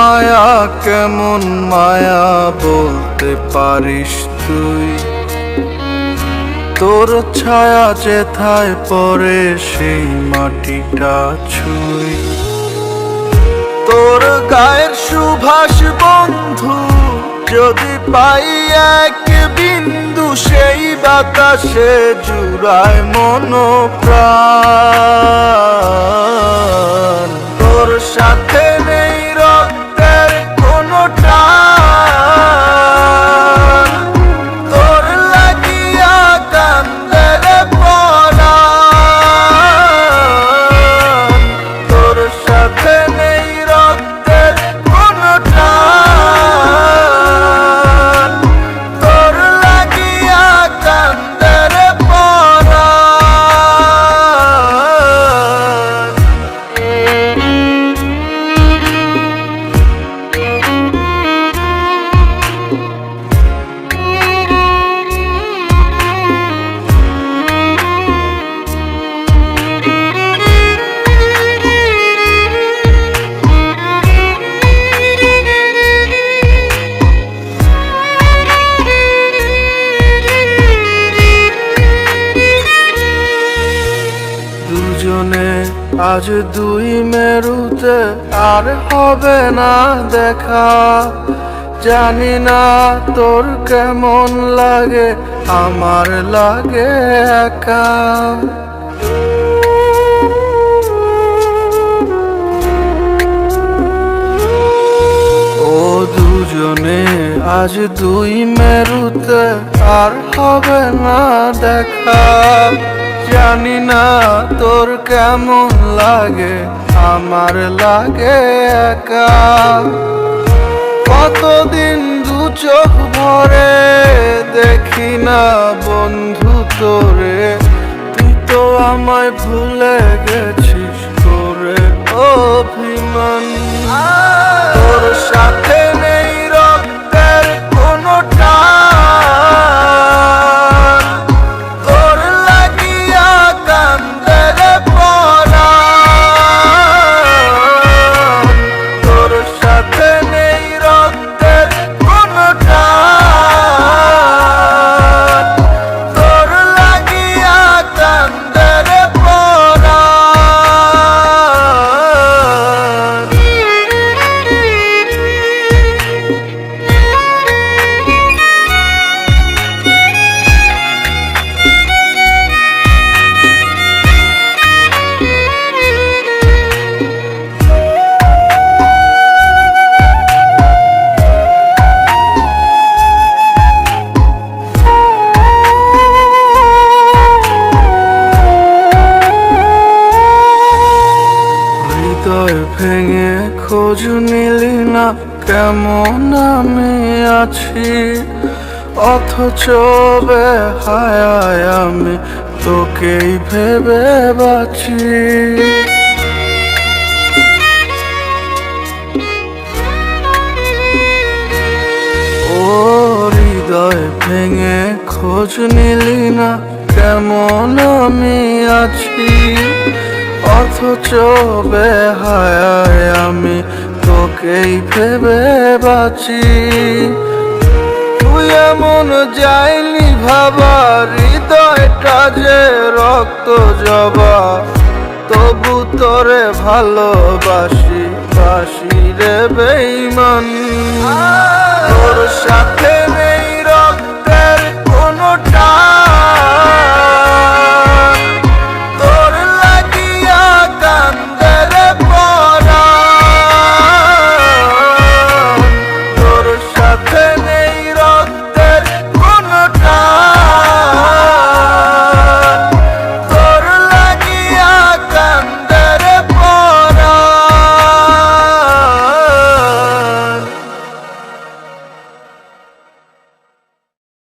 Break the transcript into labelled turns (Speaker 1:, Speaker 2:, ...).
Speaker 1: মায়া কেমন মায়া বলতে পারিস তুই? তোর ছায়া যেথায় পড়ে সেই মাটিটা ছুঁই। তোর গায়ের সুভাষ বন্ধু যদি পাই এক বিন্দু, সেই বাতাসে জুড়ায় মন প্রাণ। তোর সাথে নেই রক্তের কোনো টান, তোর লাগিয়া কান্দে রে পরাণ। তোর সাথে নেই রক্তের কোনো টান, তোর লাগিয়া কান্দে রে পরাণ। দুজনে আজ দুই মেরুতে আর হবে না দেখা। জানি না তোর কেমন লাগে, আমার লাগে একা। ও দুজনে আজ দুই মেরুতে আর হবে না দেখা। জানি না তোর কেমন লাগে, আমার লাগে একা। কতদিন দু চোখ ভরে দেখি না বন্ধু তোরে, তুই তো আমায় ভুলে গেছিস তোরে অভিমান। তোর সাথে নেই রক্তের কোনো টান, তোর লাগিয়া কান্দে রে পরাণ। তোর সাথে নেই রক্তের কোনো টান, তোর লাগিয়া কান্দে রে পরাণ। হৃদয় ভেঙে খোঁজ নিলি না কেমন আমি আছি, অথচ বেহায়ায় আমি তোকেই ভেবে বাঁচি। ও হৃদয় ভেঙে খোঁজ নিলি না কেমন আমি আছি, অথচ বেহায়ায় আমি তোকেই ভেবে বাঁচি। তুই এমন যাইনি ভাবা, হৃদয়টা যে রক্ত জবা, তবু তোরে ভালোবাসি বাসি রে বেঈমান। তোর সাথে নেই রক্তের কোনো টান,